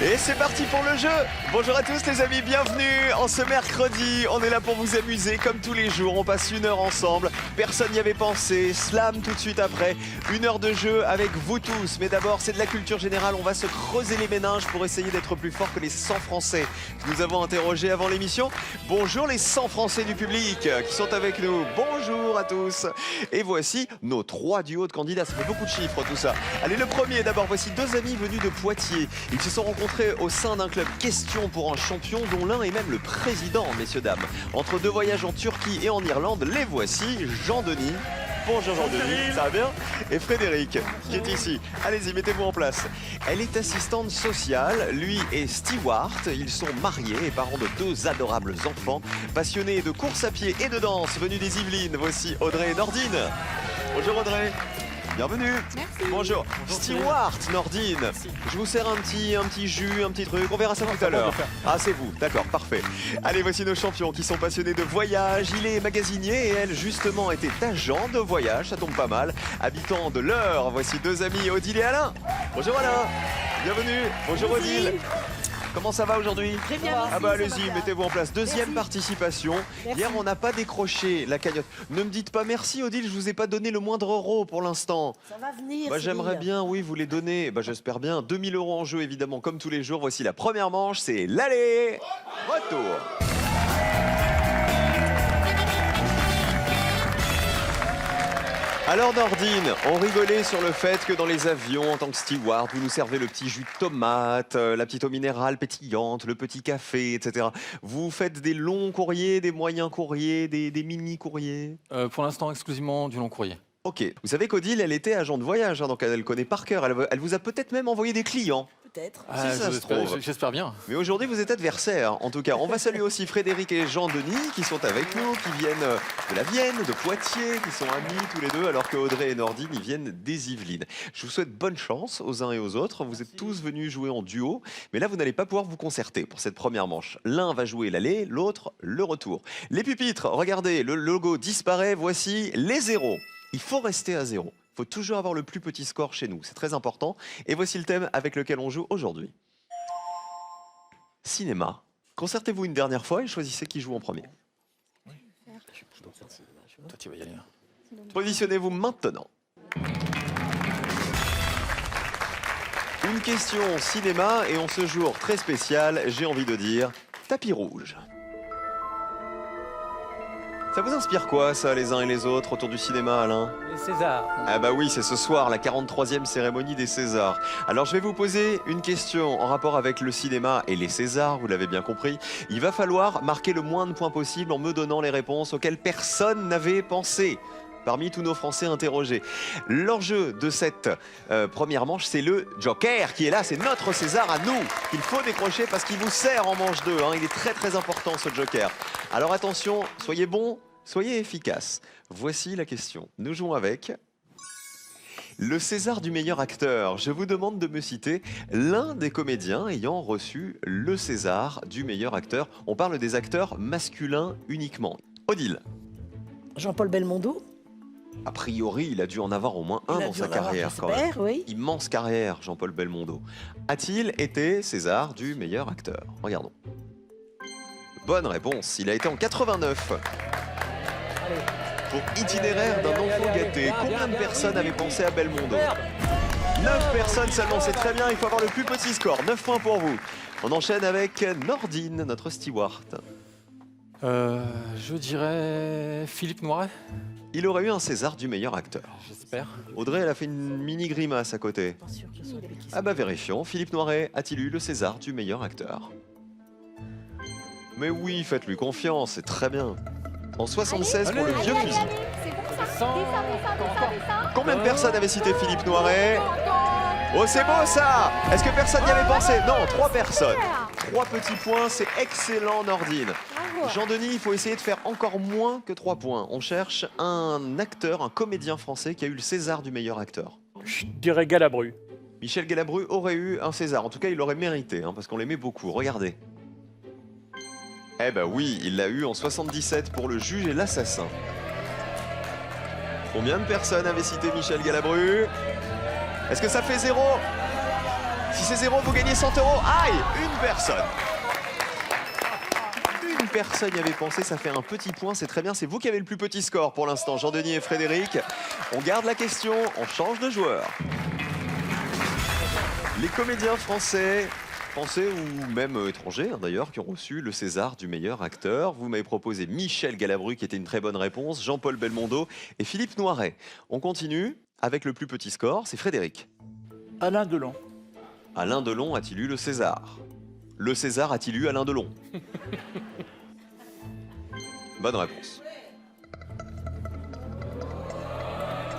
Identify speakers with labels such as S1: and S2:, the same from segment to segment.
S1: Et c'est parti pour le jeu. Bonjour à tous les amis, bienvenue en ce mercredi. On est là pour vous amuser comme tous les jours. On passe 1 heure ensemble. Personne n'y avait pensé. Slam tout de suite après. 1 heure de jeu avec vous tous. Mais d'abord, c'est de la culture générale. On va se creuser les méninges pour essayer d'être plus fort que les 100 Français que nous avons interrogés avant l'émission. Bonjour les 100 Français du public qui sont avec nous. Bonjour à tous. Et voici nos 3 duos de candidats. Ça fait beaucoup de chiffres tout ça. Allez, le premier d'abord. Voici 2 amis venus de Poitiers. Ils se sont rencontrés au sein d'un club Question pour un champion dont l'un est même le président, messieurs, dames. Entre 2 voyages en Turquie et en Irlande, les voici, Jean-Denis. Bonjour Jean-Denis, ça va bien? Et Frédéric, qui est ici. Allez-y, mettez-vous en place. Elle est assistante sociale, lui est steward. Ils sont mariés et parents de 2 adorables enfants. Passionnés de course à pied et de danse, venus des Yvelines, voici Audrey et Nordine. Bonjour Audrey. Bienvenue.
S2: Merci.
S1: Bonjour. Steward, Nordine.
S2: Merci.
S1: Je vous sers un petit jus, un petit truc. On verra ça tout à l'heure. Ah, c'est vous. D'accord, parfait. Allez, voici nos champions qui sont passionnés de voyage. Il est magasinier et elle, justement, était agent de voyage. Ça tombe pas mal. Habitant de l'Eure, voici 2 amis, Odile et Alain. Bonjour Alain. Bienvenue. Bonjour Odile. Comment ça va aujourd'hui?
S2: Très bien,
S1: Ah
S2: merci,
S1: bah
S2: ça
S1: allez-y,
S2: va bien.
S1: mettez-vous en place. Deuxième
S2: Merci.
S1: participation.
S2: Merci.
S1: Hier, on n'a pas décroché la cagnotte. Ne me dites pas merci Odile, je vous ai pas donné le moindre euro pour l'instant.
S2: Ça va venir.
S1: Bah, j'aimerais
S2: Cyril.
S1: bien, oui, vous les donner. Bah, j'espère bien. 2000 € en jeu, évidemment, comme tous les jours. Voici la première manche, c'est l'aller. Retour. Alors Nordine, on rigolait sur le fait que dans les avions, en tant que steward, vous nous servez le petit jus de tomate, la petite eau minérale pétillante, le petit café, etc. Vous faites des longs courriers, des moyens courriers, des mini courriers?
S3: Pour l'instant, exclusivement du long courrier.
S1: Ok. Vous savez qu'Odile, elle était agent de voyage, donc elle connaît par cœur. Elle vous a peut-être même envoyé des clients.
S2: Peut-être.
S1: ça se trouve.
S3: J'espère bien.
S1: Mais aujourd'hui, vous êtes adversaires. En tout cas, on va saluer aussi Frédéric et Jean-Denis qui sont avec nous, qui viennent de la Vienne, de Poitiers, qui sont amis tous les deux, alors que Audrey et Nordine, ils viennent des Yvelines. Je vous souhaite bonne chance aux uns et aux autres. Vous êtes tous venus jouer en duo, mais là, vous n'allez pas pouvoir vous concerter pour cette première manche. L'un va jouer l'aller, l'autre le retour. Les pupitres, regardez, le logo disparaît. Voici les zéros. Il faut rester à 0. Il faut toujours avoir le plus petit score chez nous. C'est très important. Et voici le thème avec lequel on joue aujourd'hui. Cinéma. Concertez-vous une dernière fois et choisissez qui joue en premier.
S3: Toi, tu vas y aller.
S1: Positionnez-vous maintenant. Une question cinéma et en ce jour très spécial, j'ai envie de dire tapis rouge. Ça vous inspire quoi, ça, les uns et les autres, autour du cinéma, Alain?
S4: Les Césars.
S1: Ah bah oui, c'est ce soir, la 43e cérémonie des Césars. Alors je vais vous poser une question en rapport avec le cinéma et les Césars, vous l'avez bien compris. Il va falloir marquer le moins de points possible en me donnant les réponses auxquelles personne n'avait pensé parmi tous nos Français interrogés. L'enjeu de cette première manche, c'est le Joker qui est là, c'est notre César à nous qu'il faut décrocher parce qu'il vous sert en manche 2. Il est très très important ce Joker. Alors attention, soyez bons, soyez efficaces. Voici la question. Nous jouons avec le César du meilleur acteur. Je vous demande de me citer l'un des comédiens ayant reçu le César du meilleur acteur. On parle des acteurs masculins uniquement. Odile.
S2: Jean-Paul Belmondo.
S1: A priori, il a dû en avoir au moins un
S2: Il a
S1: dans
S2: dû
S1: sa
S2: en avoir,
S1: carrière quand même.
S2: j'espère, oui.
S1: Immense carrière, Jean-Paul Belmondo. A-t-il été César du meilleur acteur? Regardons. Bonne réponse, il a été en 89.
S4: Allez.
S1: Pour Itinéraire d'un enfant gâté, combien de personnes avaient pensé à Belmondo? 9 personnes seulement, c'est très bien, il faut avoir le plus petit score. 9 points pour vous. On enchaîne avec Nordine, notre steward.
S3: Je dirais Philippe Noiret.
S1: Il aurait eu un César du meilleur acteur.
S3: J'espère.
S1: Audrey, elle a fait une mini grimace à côté.
S2: Pas sûr qu'il soit avec qui
S1: Ah bah vérifions, Philippe Noiret a-t-il eu le César du meilleur acteur? Mais oui, faites-lui confiance, c'est très bien. En 76 pour le vieux fusil.
S5: C'est bon ça. Dis ça.
S1: Combien de personnes avaient cité Philippe Noiret? Oh c'est beau ça! Est-ce que personne n'y avait pensé? Non, 3 personnes. 3 petits points, c'est excellent Nordine. Jean-Denis, il faut essayer de faire encore moins que 3 points. On cherche un acteur, un comédien français qui a eu le César du meilleur acteur.
S4: Je dirais Galabru.
S1: Michel Galabru aurait eu un César. En tout cas, il l'aurait mérité, parce qu'on l'aimait beaucoup. Regardez. Eh ben oui, il l'a eu en 77 pour Le Juge et l'Assassin. Combien de personnes avaient cité Michel Galabru? Est-ce que ça fait 0? Si c'est 0, vous gagnez 100 €. Aïe, une personne. Une personne y avait pensé, ça fait un petit point, c'est très bien. C'est vous qui avez le plus petit score pour l'instant, Jean-Denis et Frédéric. On garde la question, on change de joueur. Les comédiens français ou même étrangers d'ailleurs, qui ont reçu le César du meilleur acteur. Vous m'avez proposé Michel Galabru, qui était une très bonne réponse, Jean-Paul Belmondo et Philippe Noiret. On continue avec le plus petit score, c'est Frédéric.
S4: Alain Delon.
S1: Alain Delon a-t-il eu le César? Le César a-t-il eu Alain Delon? Bonne réponse.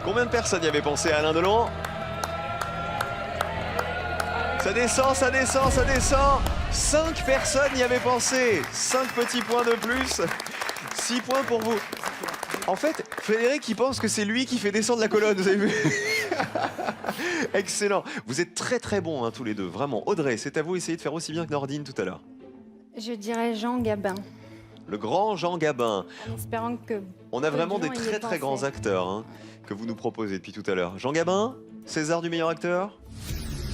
S1: Combien de personnes y avaient pensé à Alain Delon? Ça descend, ça descend, ça descend. 5 personnes y avaient pensé. 5 petits points de plus. 6 points pour vous. En fait, Frédéric, il pense que c'est lui qui fait descendre la colonne, vous avez vu? Excellent. Vous êtes très très bons tous les deux, vraiment. Audrey, c'est à vous, essayez de faire aussi bien que Nordine tout à l'heure.
S5: Je dirais Jean Gabin.
S1: Le grand Jean Gabin.
S5: En espérant que...
S1: On a vraiment des
S5: Jean y ait
S1: très très
S5: pensé.
S1: grands acteurs que vous nous proposez depuis tout à l'heure. Jean Gabin, César du meilleur acteur?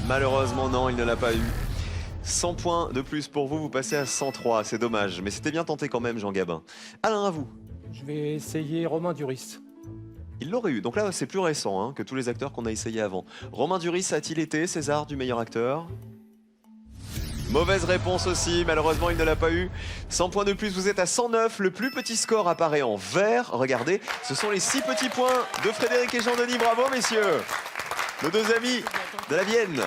S1: Malheureusement non, il ne l'a pas eu. 100 points de plus pour vous, vous passez à 103, c'est dommage. Mais c'était bien tenté quand même, Jean Gabin. Alain, à vous.
S4: Je vais essayer Romain Duris.
S1: Il l'aurait eu, donc là c'est plus récent que tous les acteurs qu'on a essayé avant. Romain Duris a-t-il été César du meilleur acteur? Mauvaise réponse aussi, malheureusement il ne l'a pas eu. 100 points de plus, vous êtes à 109. Le plus petit score apparaît en vert. Regardez, ce sont les 6 petits points de Frédéric et Jean-Denis. Bravo messieurs, nos deux amis de la Vienne.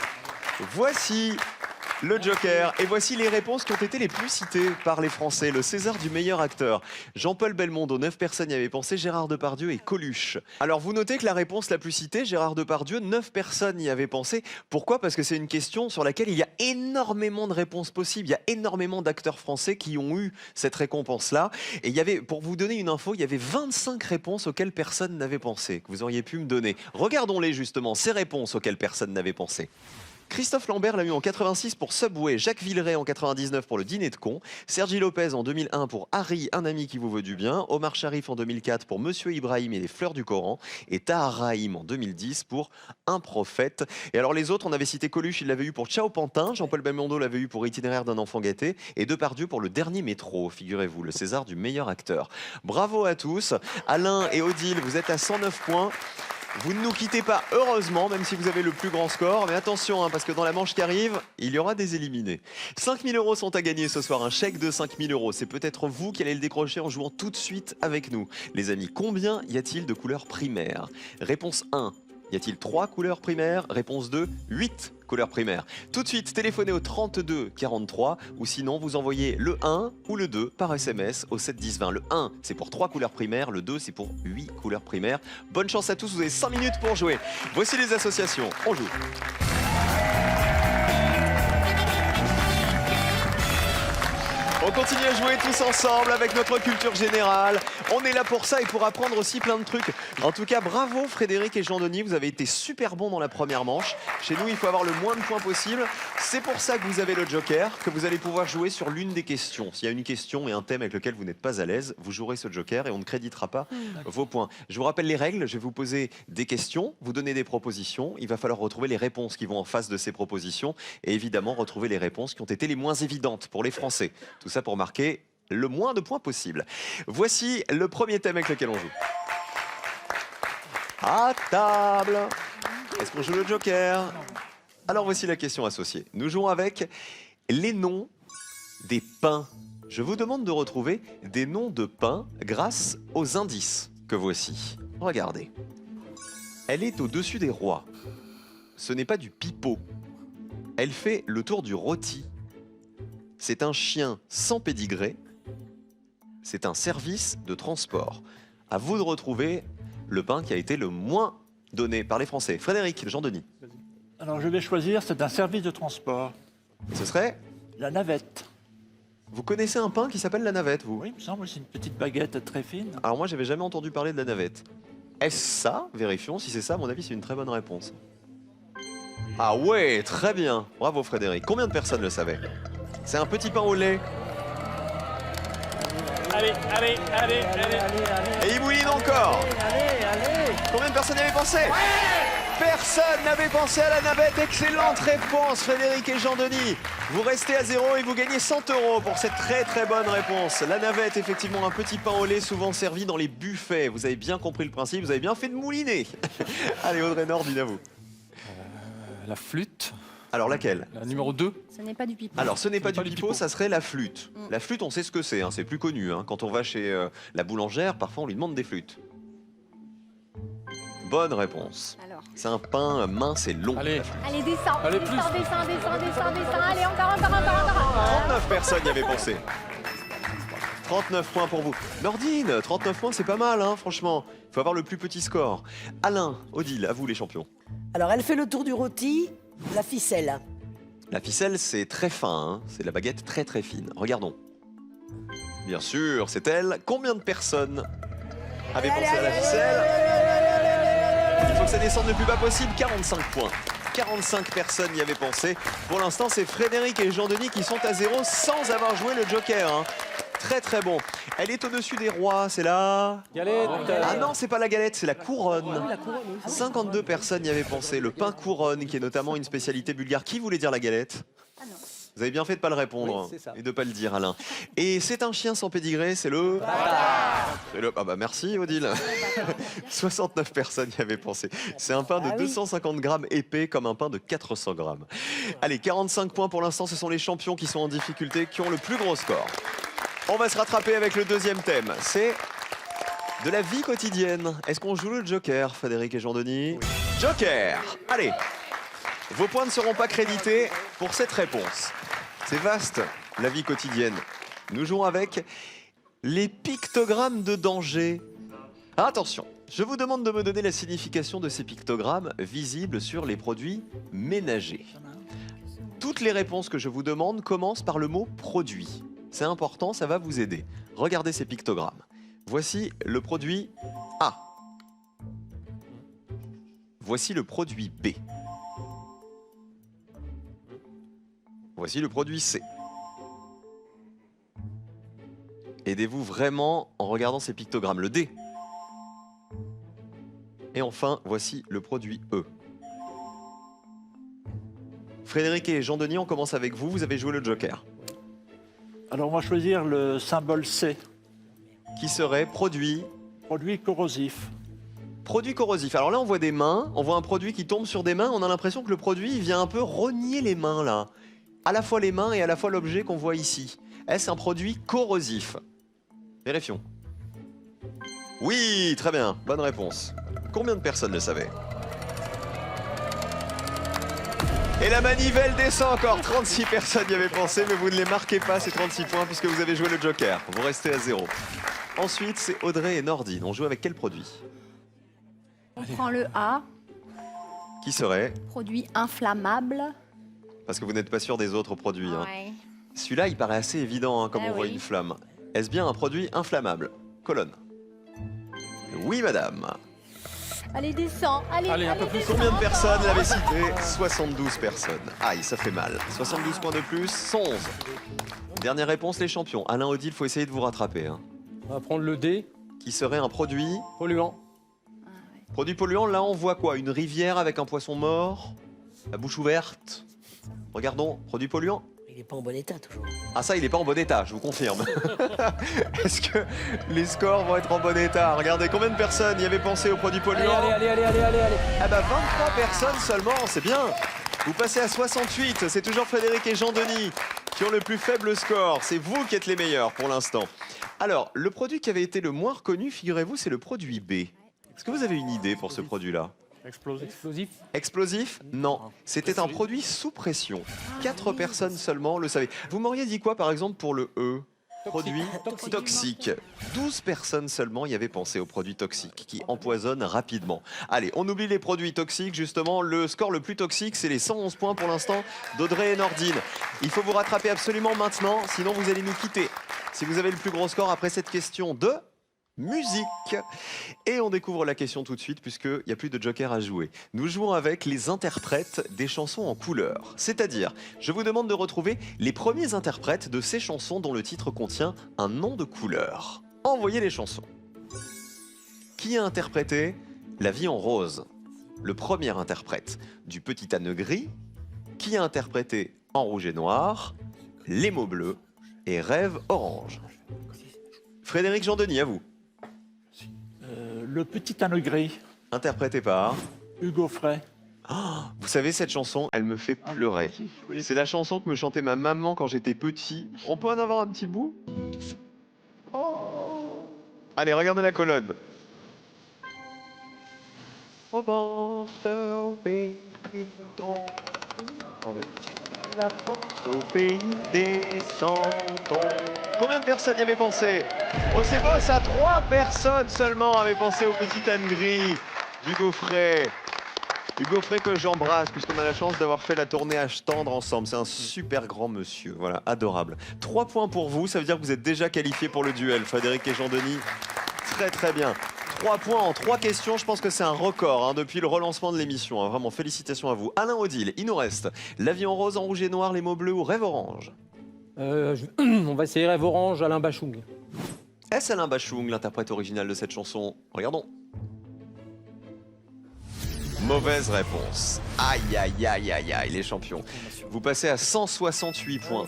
S1: Voici le Joker et voici les réponses qui ont été les plus citées par les Français. Le César du meilleur acteur. Jean-Paul Belmondo, 9 personnes y avaient pensé, Gérard Depardieu et Coluche. Alors vous notez que la réponse la plus citée, Gérard Depardieu, 9 personnes y avaient pensé. Pourquoi? Parce que c'est une question sur laquelle il y a énormément de réponses possibles. Il y a énormément d'acteurs français qui ont eu cette récompense-là. Et il y avait, pour vous donner une info, il y avait 25 réponses auxquelles personne n'avait pensé, que vous auriez pu me donner. Regardons-les justement, ces réponses auxquelles personne n'avait pensé. Christophe Lambert l'a eu en 86 pour Subway, Jacques Villeray en 99 pour Le Dîner de Con, Sergi Lopez en 2001 pour Harry, un ami qui vous veut du bien, Omar Sharif en 2004 pour Monsieur Ibrahim et les fleurs du Coran, et Tahar Rahim en 2010 pour Un prophète. Et alors les autres, on avait cité Coluche, il l'avait eu pour Ciao Pantin, Jean-Paul Belmondo l'avait eu pour Itinéraire d'un enfant gâté, et Depardieu pour Le Dernier Métro, figurez-vous, le César du meilleur acteur. Bravo à tous. Alain et Odile, vous êtes à 109 points. Vous ne nous quittez pas, heureusement, même si vous avez le plus grand score. Mais attention, parce que dans la manche qui arrive, il y aura des éliminés. 5 000 € sont à gagner ce soir, un chèque de 5 000 €. C'est peut-être vous qui allez le décrocher en jouant tout de suite avec nous. Les amis, combien y a-t-il de couleurs primaires? Réponse 1. Y a-t-il 3 couleurs primaires? Réponse 2, 8 couleurs primaires. Tout de suite, téléphonez au 32 43 ou sinon vous envoyez le 1 ou le 2 par SMS au 7 10 20. Le 1, c'est pour 3 couleurs primaires, le 2, c'est pour 8 couleurs primaires. Bonne chance à tous, vous avez 5 minutes pour jouer. Voici les associations, on joue. On continue à jouer tous ensemble avec notre culture générale. On est là pour ça et pour apprendre aussi plein de trucs. En tout cas, bravo Frédéric et Jean-Denis, vous avez été super bons dans la première manche. Chez nous, il faut avoir le moins de points possible. C'est pour ça que vous avez le Joker, que vous allez pouvoir jouer sur l'une des questions. S'il y a une question et un thème avec lequel vous n'êtes pas à l'aise, vous jouerez ce Joker et on ne créditera pas vos points. Je vous rappelle les règles, je vais vous poser des questions, vous donner des propositions. Il va falloir retrouver les réponses qui vont en face de ces propositions et évidemment retrouver les réponses qui ont été les moins évidentes pour les Français. Tout ça pour marquer le moins de points possible. Voici le premier thème avec lequel on joue. À table. Est-ce qu'on joue le Joker? Alors voici la question associée. Nous jouons avec les noms des pains. Je vous demande de retrouver des noms de pains grâce aux indices que voici. Regardez. Elle est au-dessus des rois. Ce n'est pas du pipeau. Elle fait le tour du rôti. C'est un chien sans pédigré. C'est un service de transport. À vous de retrouver le pain qui a été le moins donné par les Français. Frédéric, Jean-Denis.
S6: Alors je vais choisir, c'est un service de transport.
S1: Ce serait?
S6: La navette.
S1: Vous connaissez un pain qui s'appelle la navette, vous?
S6: Oui, il me semble, c'est une petite baguette très fine.
S1: Alors moi, j'avais jamais entendu parler de la navette. Est-ce ça? Vérifions. Si c'est ça, à mon avis, c'est une très bonne réponse. Ah ouais, très bien. Bravo Frédéric. Combien de personnes le savaient? C'est un petit pain au lait.
S4: Allez, allez, allez, allez, allez, allez.
S1: Et il mouline encore.
S4: Allez, allez.
S1: Combien de personnes y avaient pensé? Personne n'avait pensé à la navette. Excellente réponse, Frédéric et Jean-Denis. Vous restez à 0 et vous gagnez 100 € pour cette très très bonne réponse. La navette, effectivement, un petit pain au lait souvent servi dans les buffets. Vous avez bien compris le principe, vous avez bien fait de mouliner. Allez, Audrey Nordine, à vous.
S3: La flûte.
S1: Alors, laquelle?
S3: La numéro 2.
S5: Ce n'est pas du pipeau.
S1: Alors, ce n'est pas du
S3: du
S1: pipeau,
S3: pipeau.
S1: ça serait la flûte. La flûte, on sait ce que c'est, hein, c'est plus connu. Hein. Quand on va chez la boulangère, parfois on lui demande des flûtes. Bonne réponse.
S5: Alors.
S1: C'est un pain mince et long.
S3: Allez,
S5: Allez, descends.
S3: Allez,
S5: descends,
S3: plus.
S5: descends, descends, descends, descends. Allez, encore.
S1: 39 personnes y avaient pensé. 39 points pour vous. Nordine, 39 points, c'est pas mal, hein, franchement. Il faut avoir le plus petit score. Alain, Odile, à vous les champions.
S2: Alors, elle fait le tour du rôti, la ficelle.
S1: La ficelle, c'est très fin, hein. C'est de la baguette très très fine. Regardons. Bien sûr, c'est elle. Combien de personnes avaient pensé à la ficelle? Il faut que ça descende le plus bas possible, 45 points. 45 personnes y avaient pensé. Pour l'instant, c'est Frédéric et Jean-Denis qui sont à 0 sans avoir joué le joker. Hein. Très très bon. Elle est au-dessus des rois, c'est là.
S4: Galette.
S1: Ah non, c'est pas la galette, c'est la couronne.
S2: La couronne, oui.
S1: 52 personnes y avaient pensé. Le pain couronne, qui est notamment une spécialité bulgare. Qui voulait dire la galette?
S5: Ah non.
S1: Vous avez bien fait de pas le répondre
S4: Oui, c'est ça.
S1: et de pas le dire, Alain. Et c'est un chien sans pédigré, c'est le... C'est le... Ah bah merci, Odile. 69 personnes y avaient pensé. C'est un pain de
S2: Ah oui.
S1: 250 grammes épais comme un pain de 400 grammes. Allez, 45 points pour l'instant. Ce sont les champions qui sont en difficulté, qui ont le plus gros score. On va se rattraper avec le deuxième thème. C'est de la vie quotidienne. Est-ce qu'on joue le joker, Frédéric et Jean-Denis? Joker. Allez. Vos points ne seront pas crédités pour cette réponse. C'est vaste, la vie quotidienne. Nous jouons avec les pictogrammes de danger. Attention, je vous demande de me donner la signification de ces pictogrammes visibles sur les produits ménagers. Toutes les réponses que je vous demande commencent par le mot produit. C'est important, ça va vous aider. Regardez ces pictogrammes. Voici le produit A. Voici le produit B. Voici le produit C. Aidez-vous vraiment en regardant ces pictogrammes. Le D. Et enfin, voici le produit E. Frédéric et Jean-Denis, on commence avec vous. Vous avez joué le joker.
S6: Alors on va choisir le symbole C,
S1: Qui serait produit...
S6: produit corrosif.
S1: Produit corrosif. Alors là, on voit des mains. On voit un produit qui tombe sur des mains. On a l'impression que le produit il vient un peu rogner les mains, là. À la fois les mains et à la fois l'objet qu'on voit ici. Est-ce un produit corrosif? Vérifions. Oui, très bien. Bonne réponse. Combien de personnes le savaient? Et la manivelle descend encore. 36 personnes y avaient pensé, mais vous ne les marquez pas, ces 36 points, puisque vous avez joué le joker. Vous restez à 0. Ensuite, c'est Audrey et Nordine. On joue avec quel produit?
S5: On prend le A,
S1: Qui serait?
S5: produit inflammable.
S1: Parce que vous n'êtes pas sûr des autres produits. Hein.
S5: Ouais.
S1: Celui-là, il paraît assez évident, hein, comme
S5: Ah
S1: on voit
S5: oui.
S1: une flamme. Est-ce bien un produit inflammable? Colonne. Oui, madame.
S5: Allez, descends.
S3: Allez, un peu plus.
S1: Combien de personnes l'avaient cité? 72 personnes. Aïe, ça fait mal. 72 points de plus, 111. Dernière réponse, les champions. Alain, Odile, il faut essayer de vous rattraper. Hein.
S4: On va prendre le D,
S1: Qui serait un produit?
S4: polluant.
S1: Produit polluant, là, on voit quoi? Une rivière avec un poisson mort? La bouche ouverte? Regardons, produit polluant?
S2: Il n'est pas en bon état, toujours.
S1: Ah ça, il n'est pas en bon état, je vous confirme. Est-ce que les scores vont être en bon état? Regardez, combien de personnes y avaient pensé aux produits polluants?
S4: Allez.
S1: Ah bah 23 personnes seulement, c'est bien. Vous passez à 68, c'est toujours Frédéric et Jean-Denis qui ont le plus faible score. C'est vous qui êtes les meilleurs pour l'instant. Alors, le produit qui avait été le moins reconnu, figurez-vous, c'est le produit B. Est-ce que vous avez une idée pour ce produit-là?
S4: Explosif.
S1: Explosif? Non. C'était un produit sous pression. 4 personnes seulement le savaient. Vous m'auriez dit quoi, par exemple, pour le E? Produit toxique. 12 personnes seulement y avaient pensé aux produits toxiques qui empoisonnent rapidement. Allez, on oublie les produits toxiques, justement. Le score le plus toxique, c'est les 111 points pour l'instant d'Audrey et Nordine. Il faut vous rattraper absolument maintenant, sinon vous allez nous quitter. Si vous avez le plus gros score après cette question de musique. Et on découvre la question tout de suite puisqu'il n'y a plus de joker à jouer. Nous jouons avec les interprètes des chansons en couleur. C'est-à-dire, je vous demande de retrouver les premiers interprètes de ces chansons dont le titre contient un nom de couleur. Envoyez les chansons. Qui a interprété La vie en rose? le premier interprète du Petit âne gris, qui a interprété En rouge et noir, Les mots bleus et Rêve orange. Frédéric Jean-Denis, à vous.
S6: Le petit âne gris,
S1: Interprété par...
S6: Hugo Frey.
S1: Vous savez, cette chanson, elle me fait pleurer.
S6: Oui.
S1: C'est la chanson que me chantait ma maman quand j'étais petit. On peut en avoir un petit bout? Allez, regardez la colonne. Au bord au pays la force au pays des chantons. Combien de personnes y avaient pensé? Oh, c'est beau ça, 3 personnes seulement avaient pensé au Petit âne gris d'Hugo Frey. Hugo Frey que j'embrasse puisqu'on a la chance d'avoir fait la tournée Âge tendre ensemble. C'est un super grand monsieur, voilà, adorable. 3 points pour vous, ça veut dire que vous êtes déjà qualifiés pour le duel, Frédéric et Jean-Denis. Très très bien. 3 points en 3 questions, je pense que c'est un record hein, depuis le relancement de l'émission. Hein. Vraiment, félicitations à vous. Alain Odile, il nous reste La vie en rose, En rouge et noir, Les mots bleus ou Rêve orange?
S4: On va essayer Rêve orange, Alain Bachung.
S1: Est-ce Alain Bachung, l'interprète original de cette chanson? Regardons. Mauvaise réponse. Aïe, aïe, aïe, aïe, aïe, les champions. Vous passez à 168 points.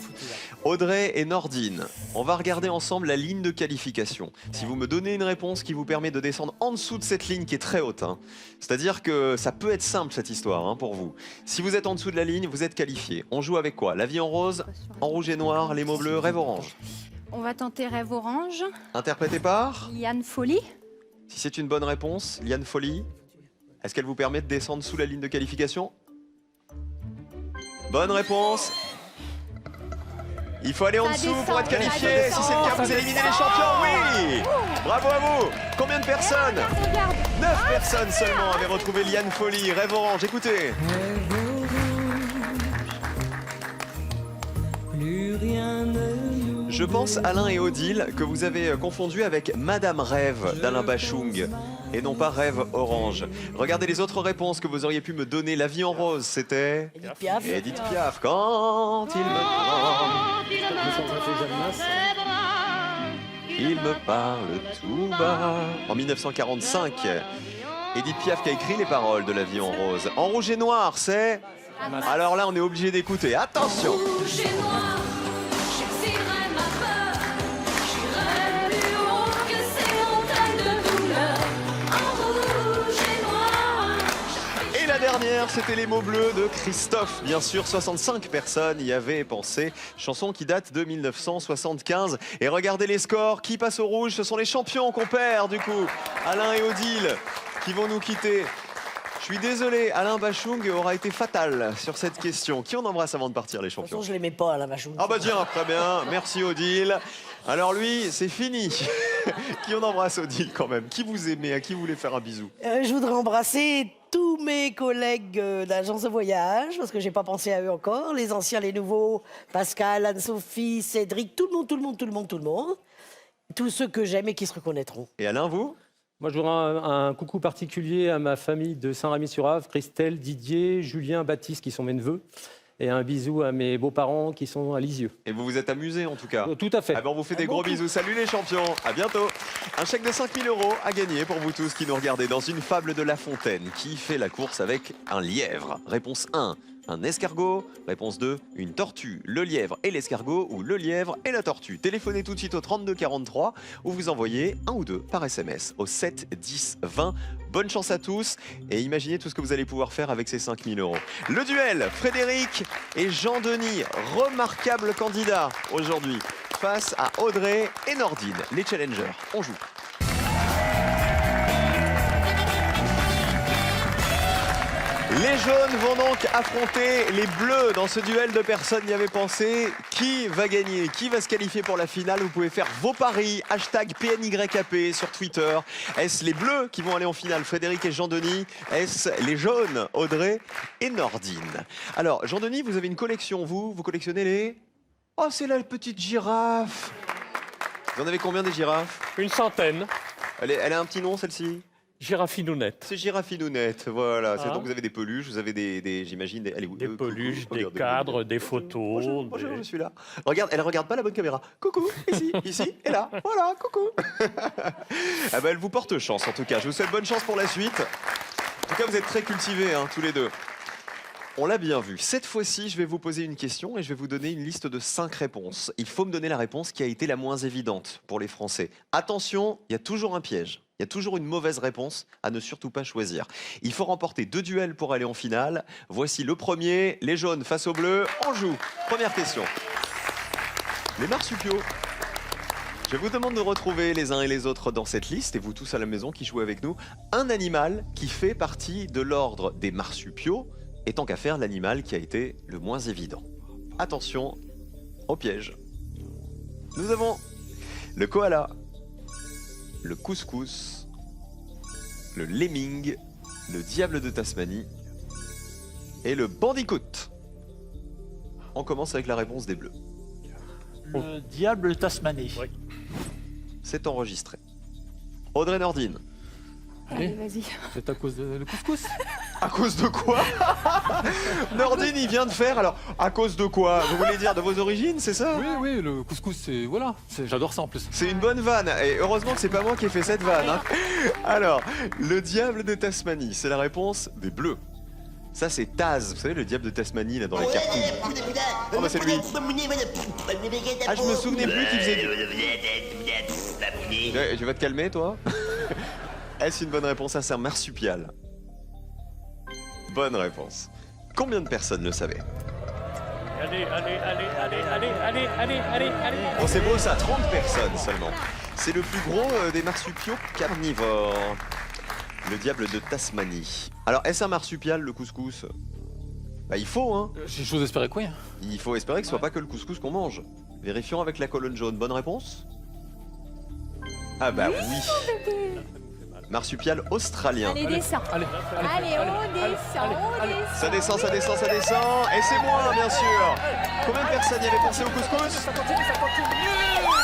S1: Audrey et Nordine, on va regarder ensemble la ligne de qualification. Si vous me donnez une réponse qui vous permet de descendre en dessous de cette ligne qui est très haute, hein, c'est-à-dire que ça peut être simple cette histoire hein, pour vous. Si vous êtes en dessous de la ligne, vous êtes qualifié. On joue avec quoi? La vie en rose, En rouge et noir, Les mots bleus, Rêve orange.
S5: On va tenter Rêve orange.
S1: Interprété par?
S5: Yann Folly.
S1: Si c'est une bonne réponse, Liane Folly, est-ce qu'elle vous permet de descendre sous la ligne de qualification? Bonne réponse. Il faut aller en
S5: Ça
S1: dessous
S5: descend,
S1: pour être
S5: ça
S1: qualifié.
S5: descend.
S1: Si c'est le cas, vous éliminez les champions. Oui. Bravo à vous. Combien de personnes?
S5: Regarde.
S1: 9 personnes seulement avaient retrouvé Liane Folly. Rêve orange, écoutez. Je pense, Alain et Odile, que vous avez confondu avec Madame Rêve d'Alain Bachung et non pas Rêve orange. Regardez les autres réponses que vous auriez pu me donner. La vie en rose, c'était
S2: Edith Piaf.
S1: Edith Piaf. Quand il me prend, il me parle tout bas. En 1945, Edith Piaf qui a écrit les paroles de La vie en rose. En rouge et noir, c'est... Alors là, on est obligé d'écouter. Attention.
S7: Rouge et noir, j'exilerai ma peur, j'irai plus haut que ces montagnes de douleur. En rouge et noir.
S1: Et la dernière, c'était Les mots bleus de Christophe. Bien sûr, 65 personnes y avaient pensé. Chanson qui date de 1975. Et regardez les scores. Qui passe au rouge? Ce sont les champions qu'on perd, du coup. Alain et Odile qui vont nous quitter. Je suis désolé, Alain Bachung aura été fatal sur cette question. Qui on embrasse avant de partir, les
S2: De toute
S1: champions?
S2: façon, je l'aimais pas, la Bachung.
S1: Ah bah tiens, très bien. Merci, Odile. Alors lui, c'est fini. Qui on embrasse, Odile, quand même? Qui vous aimez? À qui vous voulez faire un bisou?
S2: Je voudrais embrasser tous mes collègues d'agence de voyage, parce que j'ai pas pensé à eux encore. Les anciens, les nouveaux, Pascal, Anne-Sophie, Cédric, tout le monde. Tous ceux que j'aime et qui se reconnaîtront.
S1: Et Alain, vous?
S4: Moi, je voudrais un coucou particulier à ma famille de Saint-Rémy-sur-Ave, Christelle, Didier, Julien, Baptiste, qui sont mes neveux. Et un bisou à mes beaux-parents qui sont à Lisieux.
S1: Et vous vous êtes amusés, en tout cas?
S4: Tout à fait.
S1: Ah ben on vous fait des gros bisous. Salut les champions. À bientôt. Un chèque de 5 000 € à gagner pour vous tous qui nous regardez dans une fable de La Fontaine. Qui fait la course avec un lièvre? Réponse 1. Un escargot. Réponse 2. Une tortue. Le lièvre et l'escargot ou le lièvre et la tortue. Téléphonez tout de suite au 32 43 ou vous envoyez un ou deux par SMS au 7 10 20. Bonne chance à tous et imaginez tout ce que vous allez pouvoir faire avec ces 5 000 €. Le duel, Frédéric et Jean-Denis, remarquables candidats aujourd'hui face à Audrey et Nordine, les challengers. On joue. Les jaunes vont donc affronter les bleus dans ce duel de personnes y avaient pensé. Qui va gagner? Qui va se qualifier pour la finale? Vous pouvez faire vos paris. Hashtag PNYAP sur Twitter. Est-ce les bleus qui vont aller en finale? Frédéric et Jean-Denis. Est-ce les jaunes? Audrey et Nordine. Alors, Jean-Denis, vous avez une collection, vous collectionnez les... Oh, c'est la petite girafe. Vous en avez combien des girafes?
S8: Une centaine.
S1: Elle a un petit nom, celle-ci?
S8: Giraffinounette.
S1: C'est Giraffinounette, voilà.
S8: Ah.
S1: Donc vous avez des peluches, vous avez j'imagine, des, allez,
S8: Des peluches,
S1: coucou,
S8: des
S1: regardez.
S8: cadres, des photos.
S1: Bonjour,
S8: des-
S1: je suis là. Regarde, elle regarde pas la bonne caméra. Coucou, ici, ici et là. Voilà, coucou. Ah bah, elle vous porte chance en tout cas. Je vous souhaite bonne chance pour la suite. tout cas, vous êtes très cultivés, hein, tous les deux. On l'a bien vu. Cette fois-ci, je vais vous poser une question et je vais vous donner une liste de 5 réponses. Il faut me donner la réponse qui a été la moins évidente pour les Français. Attention, il y a toujours un piège. Il y a toujours une mauvaise réponse à ne surtout pas choisir. Il faut remporter 2 duels pour aller en finale. Voici le premier, les jaunes face aux bleus. On joue. Première question. Les marsupiaux. Je vous demande de retrouver les uns et les autres dans cette liste, et vous tous à la maison qui jouez avec nous, un animal qui fait partie de l'ordre des marsupiaux, et tant qu'à faire, l'animal qui a été le moins évident. Attention au piège. Nous avons le koala, le couscous, le lemming, le diable de Tasmanie et le bandicoot. On commence avec la réponse des bleus.
S6: Le diable de Tasmanie.
S8: Oui.
S1: C'est enregistré. Audrey Nordine.
S5: Allez, vas-y.
S3: C'est à cause de le couscous.
S1: À cause de quoi? Nordine, il vient de faire. Alors, à cause de quoi? Vous voulez dire de vos origines, c'est ça?
S3: Oui, oui, le couscous, c'est voilà, j'adore ça en plus.
S1: C'est une bonne vanne. Et heureusement que c'est pas moi qui ai fait cette vanne. Hein. Alors, le diable de Tasmanie, c'est la réponse des bleus. Ça, c'est Taz. Vous savez, le diable de Tasmanie, là, dans les cartoons. Oh, bah, c'est lui. Ah, je me souvenais plus qu'il faisait du... Tu vas te calmer, toi? Est-ce une bonne réponse? Ça, c'est un marsupial. Bonne réponse. Combien de personnes le savaient?
S8: Allez, allez, allez, allez, allez, allez, allez, allez, allez.
S1: Oh, c'est beau ça, 30 personnes seulement. C'est le plus gros des marsupiaux carnivores. Le diable de Tasmanie. Alors, est-ce un marsupial, le couscous? Bah, il faut, hein.
S3: J'ai chose espérer quoi.
S1: Il faut espérer que ce soit pas que le couscous qu'on mange. Vérifions avec la colonne jaune. Bonne réponse? Ah bah oui. Marsupial australien.
S5: Allez, descends.
S3: Allez,
S5: Allez, on descend, on descend.
S1: Ça descend, ça descend, ça descend. Et c'est moi, bien sûr. Combien de personnes y avaient pensé au couscous?
S3: ça continue.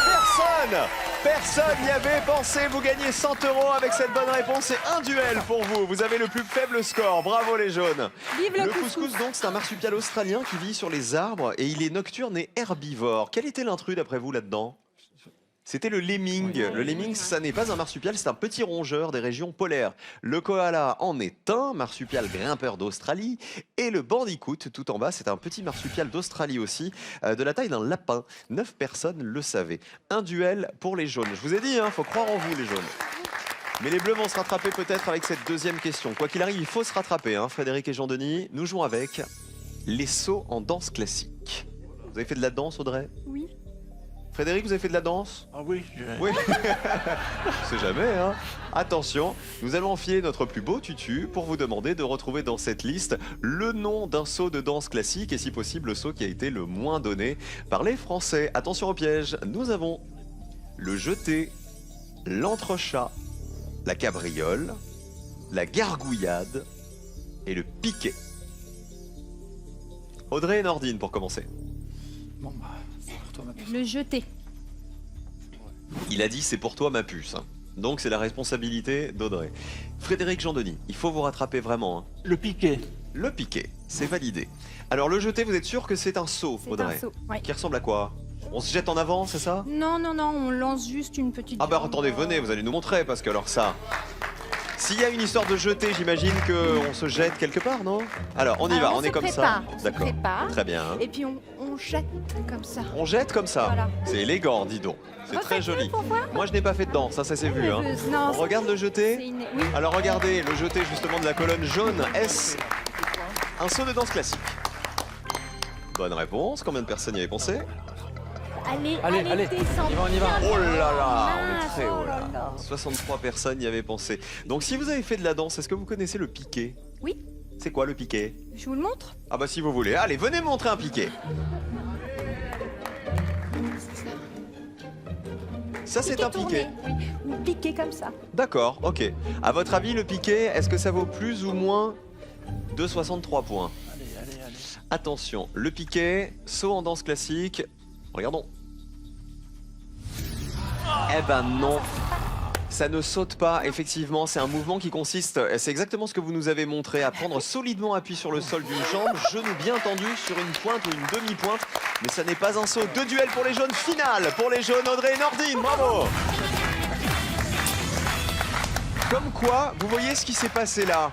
S1: Personne. Personne n'y avait pensé. Vous gagnez 100 € avec cette bonne réponse. C'est un duel pour vous. Vous avez le plus faible score. Bravo les jaunes.
S5: Vive
S1: Le
S5: le
S1: couscous, donc, c'est un marsupial australien qui vit sur les arbres et il est nocturne et herbivore. Quel était l'intrus d'après vous là-dedans? C'était le lemming. Le lemming, ça n'est pas un marsupial, c'est un petit rongeur des régions polaires. Le koala en est un, marsupial grimpeur d'Australie. Et le bandicoot, tout en bas, c'est un petit marsupial d'Australie aussi, de la taille d'un lapin. 9 personnes le savaient. Un duel pour les jaunes. Je vous ai dit, faut croire en vous les jaunes. Mais les bleus vont se rattraper peut-être avec cette deuxième question. Quoi qu'il arrive, il faut se rattraper, Frédéric et Jean-Denis. Nous jouons avec les sauts en danse classique. Vous avez fait de la danse, Audrey?
S5: Oui.
S1: Frédéric, vous avez fait de la danse?
S6: Ah oui.
S1: Oui. On sait jamais, Attention, nous allons enfiler notre plus beau tutu pour vous demander de retrouver dans cette liste le nom d'un saut de danse classique et si possible le saut qui a été le moins donné par les Français. Attention au piège, nous avons le jeté, l'entrechat, la cabriole, la gargouillade et le piqué. Audrey et Nordine pour commencer.
S3: Bon bah, c'est pour toi ma puce.
S5: Le jeter.
S1: Il a dit c'est pour toi ma puce. Donc c'est la responsabilité d'Audrey. Frédéric Jean-Denis, il faut vous rattraper vraiment.
S6: Le piqué.
S1: Le piqué, c'est validé. Alors le jeté, vous êtes sûr que c'est un saut,
S5: C'est
S1: Audrey?
S5: un saut. Ouais.
S1: Qui ressemble à quoi? On se jette en avant, c'est ça?
S5: Non, non, non, on lance juste une petite.
S1: Ah bah
S5: jambe.
S1: attendez, venez, vous allez nous montrer, parce que alors ça... S'il y a une histoire de jeter, j'imagine qu'on se jette quelque part, non? Alors on y va, on est comme ça.
S5: On se
S1: D'accord.
S5: prépare.
S1: Très bien.
S5: Et puis on jette comme ça.
S1: On jette comme ça.
S5: Voilà.
S1: C'est élégant, dis donc. C'est très
S5: Refaites-le
S1: joli.
S5: pour voir.
S1: Moi je n'ai pas fait de danse, ça s'est vu.
S5: Non,
S1: On regarde le
S5: c'est
S1: jeté.
S5: Oui.
S1: Alors regardez, le jeté justement de la colonne jaune, est-ce un saut de danse classique? Bonne réponse, combien de personnes y avaient pensé?
S5: Allez,
S3: Allez, allez,
S5: descends.
S3: on y va.
S1: Oh là là, on est
S5: Mince,
S1: très haut
S5: oh là
S1: là.
S5: là.
S1: 63 personnes y avaient pensé. Donc si vous avez fait de la danse, est-ce que vous connaissez le piqué?
S5: Oui.
S1: C'est quoi le piqué?
S5: Je vous le montre.
S1: Ah bah si vous voulez, allez, venez me montrer un piqué. Ça c'est un piqué.
S5: Tourné, oui. Ou piqué comme ça.
S1: D'accord, ok. À votre avis, le piqué, est-ce que ça vaut plus ou moins de 63 points?
S6: Allez, allez, allez.
S1: Attention, le piqué, saut en danse classique. Regardons. Eh ben non. Ça ne saute pas, effectivement, c'est un mouvement qui consiste, c'est exactement ce que vous nous avez montré, à prendre solidement appui sur le sol d'une jambe, genou bien tendu sur une pointe ou une demi-pointe, mais ça n'est pas un saut. 2 duels pour les jaunes, finale pour les jaunes, Audrey et Nordine, bravo. Comme quoi, vous voyez ce qui s'est passé là.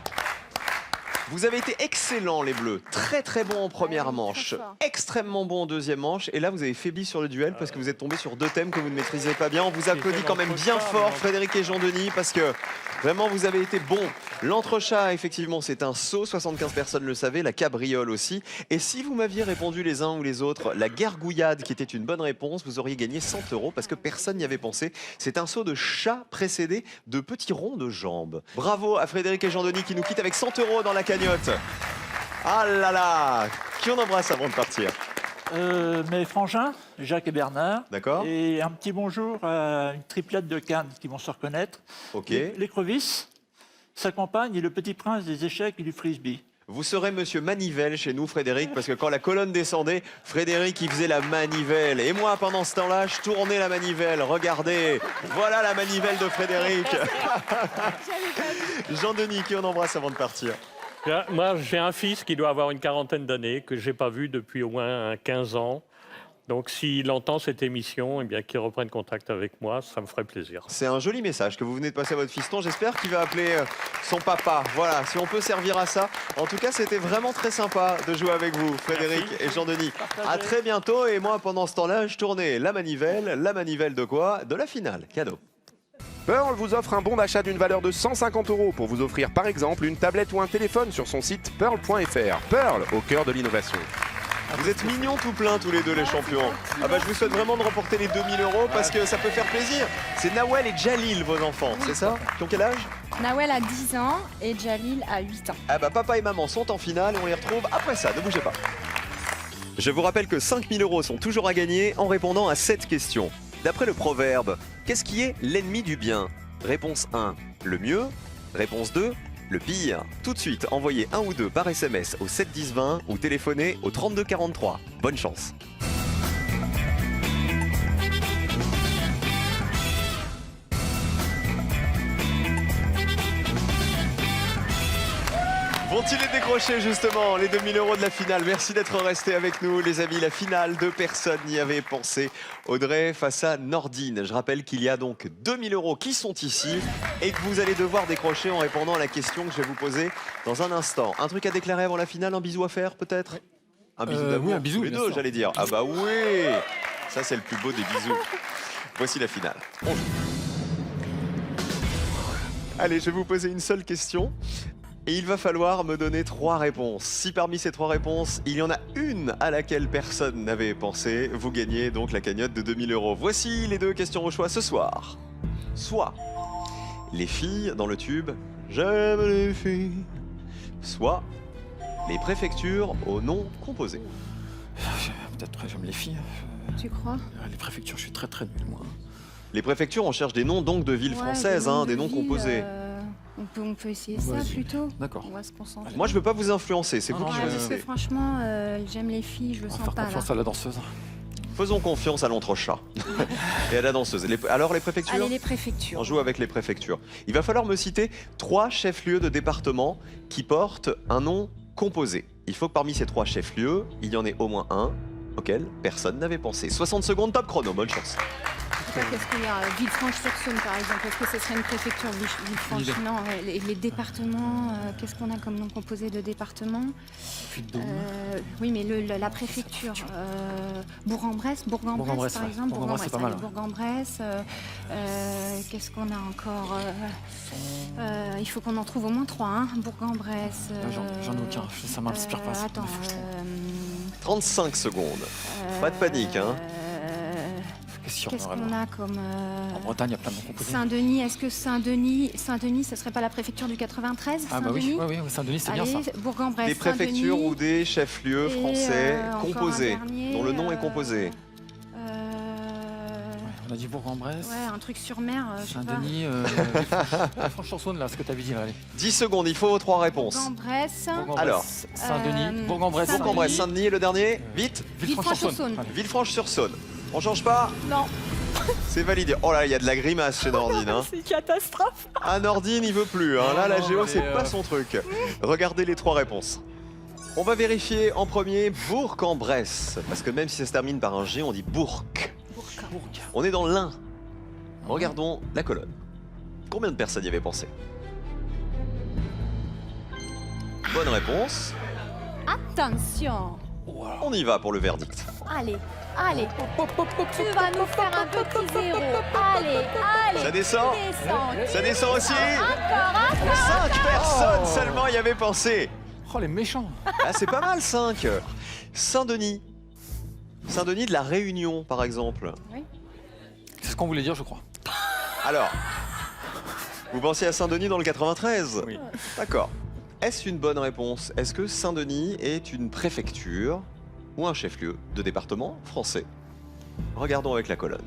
S1: Vous avez été excellents les bleus, très très bons en première
S5: Ouais,
S1: manche,
S5: très fort.
S1: extrêmement bons en deuxième manche, et là vous avez faibli sur le duel parce que vous êtes tombés sur deux thèmes que vous ne maîtrisez pas bien. On vous applaudit quand même bien fort, Frédéric et Jean-Denis, parce que vraiment vous avez été bons. L'entrechat, effectivement, c'est un saut, 75 personnes le savaient, la cabriole aussi. Et si vous m'aviez répondu les uns ou les autres, la gargouillade, qui était une bonne réponse, vous auriez gagné 100 € parce que personne n'y avait pensé. C'est un saut de chat précédé de petits ronds de jambes. Bravo à Frédéric et Jean-Denis qui nous quittent avec 100 € dans la cagnotte. Ah là là, qui on embrasse avant de partir?
S6: Mes frangins, Jacques et Bernard.
S1: D'accord.
S6: Et un petit bonjour à une triplette de Cannes qui vont se reconnaître.
S1: Ok.
S6: L'écrevisse, sa compagne et le petit prince des échecs et du frisbee.
S1: Vous serez Monsieur Manivelle chez nous, Frédéric, parce que quand la colonne descendait, Frédéric, il faisait la manivelle. Et moi, pendant ce temps-là, je tournais la manivelle. Regardez, voilà la manivelle de Frédéric. Jean-Denis, qui on embrasse avant de partir?
S8: Moi, j'ai un fils qui doit avoir une quarantaine d'années, que je n'ai pas vu depuis au moins 15 ans. Donc, s'il entend cette émission, eh bien, qu'il reprenne contact avec moi, ça me ferait plaisir.
S1: C'est un joli message que vous venez de passer à votre fiston. J'espère qu'il va appeler son papa. Voilà, si on peut servir à ça. En tout cas, c'était vraiment très sympa de jouer avec vous, Frédéric et Jean-Denis. À très bientôt. Et moi, pendant ce temps-là, je tournais la manivelle. La manivelle de quoi? De la finale. Cadeau.
S9: Pearl vous offre un bon d'achat d'une valeur de 150 € pour vous offrir par exemple une tablette ou un téléphone sur son site pearl.fr. Pearl, au cœur de l'innovation.
S1: Vous êtes mignons tout plein tous les deux les champions. Ah bah je vous souhaite vraiment de remporter les 2000 € parce que ça peut faire plaisir. C'est Nawel et Jalil vos enfants, c'est ça? Qui ont quel âge?
S5: Nawel a 10 ans et Jalil a 8 ans.
S1: Ah bah papa et maman sont en finale et on les retrouve après ça, ne bougez pas. Je vous rappelle que 5000 € sont toujours à gagner en répondant à cette question. D'après le proverbe, qu'est-ce qui est l'ennemi du bien? Réponse 1, le mieux. Réponse 2, le pire. Tout de suite, envoyez un ou deux par SMS au 7 10 20 ou téléphonez au 32 43. Bonne chance. Vont-ils les décrocher justement, les 2000 € de la finale? Merci d'être restés avec nous les amis. La finale, deux personnes n'y avaient pensé. Audrey face à Nordine. Je rappelle qu'il y a donc 2000 € qui sont ici et que vous allez devoir décrocher en répondant à la question que je vais vous poser dans un instant. Un truc à déclarer avant la finale, un bisou à faire peut-être? Un bisou d'amour,
S3: oui, un bisou,
S1: tous les
S3: bien
S1: deux,
S3: sûr.
S1: j'allais dire. Ah bah oui, ça c'est le plus beau des bisous. Voici la finale. On joue. Allez, je vais vous poser une seule question. Et il va falloir me donner 3 réponses. Si parmi ces 3 réponses, il y en a une à laquelle personne n'avait pensé, vous gagnez donc la cagnotte de 2000 €. Voici les 2 questions au choix ce soir. Soit les filles dans le tube « J'aime les filles », soit les préfectures au nom composé.
S3: Peut-être j'aime les filles.
S5: Tu crois?
S3: Les préfectures, je suis très très nul, moi.
S1: Les préfectures, on cherche des noms donc de villes françaises, des noms composés.
S5: On peut essayer ça
S3: Vas-y.
S5: plutôt.
S3: D'accord.
S5: On va se concentrer.
S1: Moi, je veux pas vous influencer, c'est vous
S3: Non,
S1: qui
S3: non,
S5: Ouais, parce que
S1: choisissez.
S5: franchement, j'aime les filles, je le
S3: On va
S5: sens
S3: faire
S5: pas là.
S3: confiance à la danseuse.
S1: Faisons confiance à l'entrechat et à la danseuse. Alors les préfectures?
S5: Allez, les préfectures.
S1: On joue avec les préfectures. Il va falloir me citer 3 chefs-lieux de département qui portent un nom composé. Il faut que parmi ces 3 chefs-lieux, il y en ait au moins un auquel personne n'avait pensé. 60 secondes, top chrono, bonne chance.
S5: Qu'est-ce qu'il y a? Villefranche-sur-Saône, par exemple. Est-ce que ce serait une préfecture Villefranche? Non, les départements, qu'est-ce qu'on a comme nom composé de départements? Oui, mais la préfecture. Bourg-en-Bresse,
S3: Bourg-en-Bresse,
S5: par
S3: ouais.
S5: exemple.
S3: Bourg-en-Bresse, c'est pas mal.
S5: Bourg-en-Bresse. Qu'est-ce qu'on a encore? Il faut qu'on en trouve au moins 3. Hein. Bourg-en-Bresse.
S3: J'en ai aucun, ça m'inspire pas. ça.
S5: Attends.
S1: 35 secondes. Pas de panique, hein.
S3: Qu'est-ce
S5: Qu'est-ce qu'on a comme...
S3: En Bretagne, il y a plein de noms composés.
S5: Saint-Denis, est-ce que Saint-Denis, ce serait pas la préfecture du 93?
S3: Ah bah oui,
S5: Saint-Denis
S3: Saint-Denis, c'est bien ça.
S5: Allez, Bourg-en-Bresse,
S1: Des préfectures
S5: Saint-Denis.
S1: ou des chefs-lieux
S5: Et,
S1: français
S5: encore un
S1: composés,
S5: dernier,
S1: dont le nom est composé.
S3: On a dit Bourg-en-Bresse,
S5: Ouais, un truc sur mer, je sais pas.
S3: Saint-Denis, Villefranche-sur-Saône, là, ce que tu avais dit là, allez.
S1: 10 secondes, il faut vos 3 réponses.
S5: Bourg-en-Bresse,
S1: Alors.
S3: Saint-Denis, Bourg-en-Bresse,
S5: Saint-Denis.
S1: Bourg-en-Bresse, Saint-Denis et le dernier, vite.
S5: Villefranche-sur-Saône.
S3: Allez.
S1: Villefranche-sur-Saône. On change pas?
S5: Non,
S1: C'est validé. Oh là, il y a de la grimace chez Nordine. Hein.
S5: c'est une catastrophe.
S1: Ah, Nordine, il veut plus. Hein. Là, la
S3: Non,
S1: géo,
S3: mais,
S1: c'est pas son truc. Regardez les 3 réponses. On va vérifier en premier Bourg-en-Bresse. Parce que même si ça se termine par un G, on dit Bourg. On est dans l'Ain. Regardons la colonne. Combien de personnes y avaient pensé?
S5: Ah,
S1: Bonne réponse.
S5: Attention.
S1: On y va pour le verdict.
S5: Allez, allez. Tu vas nous faire un petit zéro. Allez, allez.
S1: Ça descend.
S5: Tu descends,
S1: Ça
S5: tu
S1: descend aussi.
S5: Encore.
S1: 5 personnes seulement y avaient pensé.
S3: Oh, les méchants.
S1: Ah, c'est pas mal, 5. Saint-Denis. Saint-Denis de la Réunion, par exemple.
S3: C'est ce qu'on voulait dire, je crois.
S1: Alors, vous pensez à Saint-Denis dans le 93
S3: Oui.
S1: D'accord. Est-ce une bonne réponse? Est-ce que Saint-Denis est une préfecture ou un chef-lieu de département français? Regardons avec la colonne.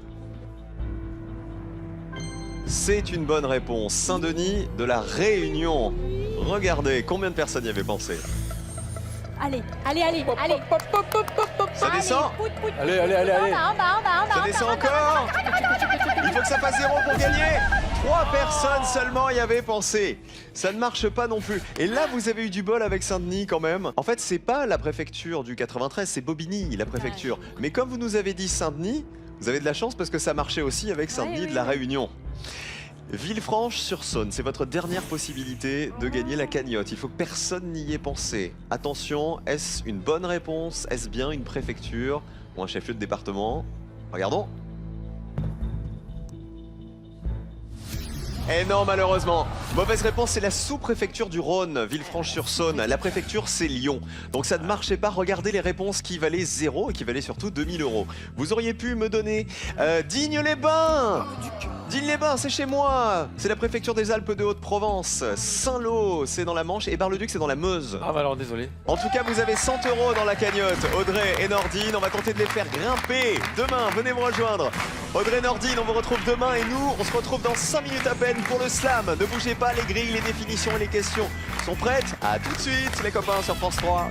S1: C'est une bonne réponse. Saint-Denis de la Réunion. Regardez, combien de personnes y avaient pensé?
S5: Allez, allez, allez, allez.
S1: Ça descend?
S3: Allez, allez, allez, allez.
S5: En bas, en bas, en bas.
S1: Ça descend encore? Il faut que ça fasse 0 pour gagner. 3 personnes seulement y avaient pensé. Ça ne marche pas non plus. Et là, vous avez eu du bol avec Saint-Denis quand même. En fait, c'est pas la préfecture du 93, c'est Bobigny, la préfecture. Mais comme vous nous avez dit Saint-Denis, vous avez de la chance parce que ça marchait aussi avec Saint-Denis
S5: Oui,
S1: de
S5: oui,
S1: la
S5: oui.
S1: Réunion. Villefranche-sur-Saône, c'est votre dernière possibilité de gagner la cagnotte. Il faut que personne n'y ait pensé. Attention, est-ce une bonne réponse? Est-ce bien une préfecture ou un chef-lieu de département? Regardons. Eh non, malheureusement. Mauvaise réponse, c'est la sous-préfecture du Rhône, Villefranche-sur-Saône. La préfecture, c'est Lyon. Donc ça ne marchait pas. Regardez les réponses qui valaient 0 et qui valaient surtout 2000 €. Vous auriez pu me donner Digne-les-Bains. Digne-les-Bains, c'est chez moi. C'est la préfecture des Alpes de Haute-Provence. Saint-Lô, c'est dans la Manche. Et Bar-le-Duc, c'est dans la Meuse.
S3: Ah, bah alors, désolé.
S1: En tout cas, vous avez 100 € dans la cagnotte. Audrey et Nordine, on va tenter de les faire grimper. Demain, venez me rejoindre. Audrey, Nordine, on vous retrouve demain et nous, on se retrouve dans 5 minutes à peine pour le slam. Ne bougez pas, les grilles, les définitions et les questions sont prêtes. À tout de suite, les copains, sur France 3.